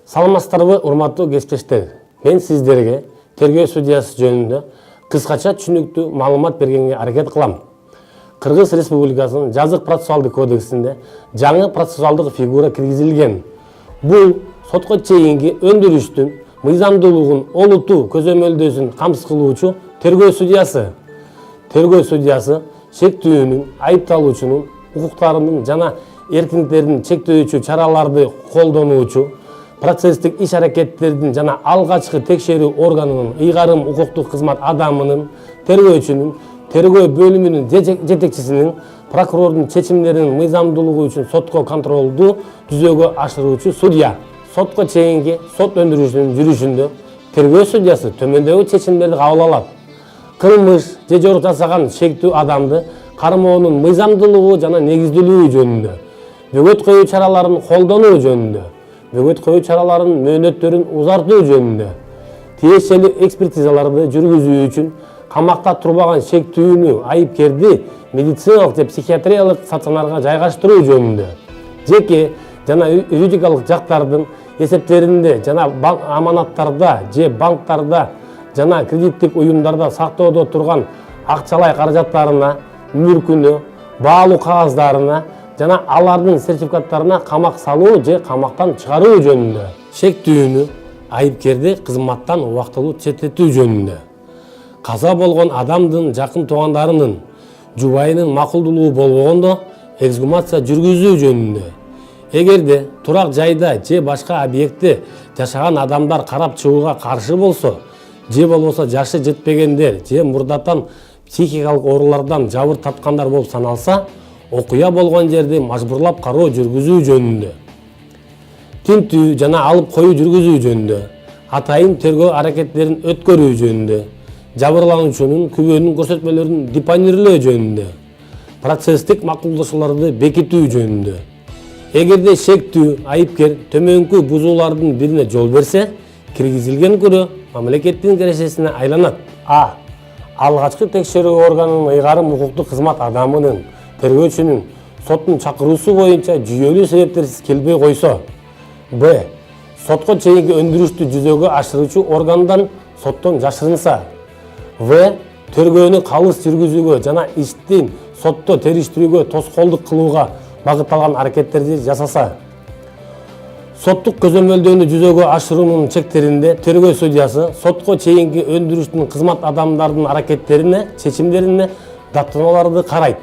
Саламатсыздарбы, урматтуу кесиптештер. Мен сиздерге тергөө судьясы жөнүндө кыскача түшүнүктүү маалымат бергенге аракет кылам. Кыргыз Республикасынын жазык процессуалдык кодексинде жаңы процессуалдык фигура киргизилген. Бул сотко чейинки өндүрүштүн мыйзамдуулугун олутуу көзөмөлдөөсүн камсыз кылуучу тергөө судьясы. Тергөө судьясы шектүүнүн, айыпталуучунун укуктарынын жана эркиндиктерин чектөөчү чараларды колдонуучу, процесстик иш-аракеттердин жана алгачкы текшерүү органынын ыйгарым укуктук кызмат адамынын, тергөөчүнүн, тергөө бөлүмүнүн жетекчисинин, прокурордун чечимдеринин мыйзамдуулугу үчүн сотко контролду жүзөгө ашыруучу судья. Сотко чейинки сот өндүрүшүнүн жүрүшүндө тергөө судьясы төмөндөгү чечимдерди кабыл алат. Кылмыш же жорук жасаган шектүү адамды кармоонун мыйзамдуулугу жана негиздүүлүгү жөнүндө, бөгөт коюу чараларын колдонуу жөнүндө, бөгөт коюу чараларынын мөөнөттөрүн узартуу жөнүндө, тиешелүү экспертизаларды жүргүзүү үчүн камакта турбаган шектүүнү, айыпкерди медициналык же психиатриялык стационарга жайгаштыруу жөнүндө, жеке жана юридикалык жактардын эсептеринде жана аманаттарда же банктарда жана кредиттик уюмдарда сактоодо турган акчалай каражаттарына, мүлкүнө, баалуу кагаздарына жана алардын сертификаттарына камак салуу же камактан чыгаруу жөнүндө, шектүүнү, айыпкерди кызматтан убактылуу четтетүү жөнүндө, каза болгон адамдын жакын туугандарынын, жубайынын макулдуулугу болбогондо эксгумация жүргүзүү жөнүндө, эгерде турак жайда же башка объектте жашаган адамдар карап чыгууга каршы болсо, же болбосо жашы жетпегендер же мурдатан психикалык оорулардан жабыр тапкандар болуп саналса, окуя болгон жерди мажбурлап кароо жүргүзүү жөнүндө, тинтүү жана алып коюу жүргүзүү жөнүндө, атайын тергөө аракеттерин өткөрүү жөнүндө, жабырлануучунун күбөнүн көрсөтмөлөрүн депонирлөө жөнүндө, процесстик макулдашууларды бекитүү жөнүндө. Эгерде шектүү айыпкер төмөнкү бузуулардын бирине жол берсе, киргизилген күнөө мамлекеттин кирешесине айланат. А. Алгачкы текшерүү органынын ыйгарым укуктук кызмат адамынын, тергөөчүнүн соттун чакыруусу боюнча жүйөлүү себептерсиз келбей койсо. Б. Сотко чейинки өндүрүштү жүзөгө ашыруучу органдан соттон жашырынса. В. Тергөөнү калыс жүргүзүүгө жана иштин сотто териштирүүгө тоскоолдук кылууга багытталган аракеттерди жасаса. Соттук көзөмөлдөөнү жүзөгө ашыруунун чектеринде тергөө судьясы сотко чейинки өндүрүштүн кызмат адамдардын аракеттерине, чечимдерине даттаналарды карайт.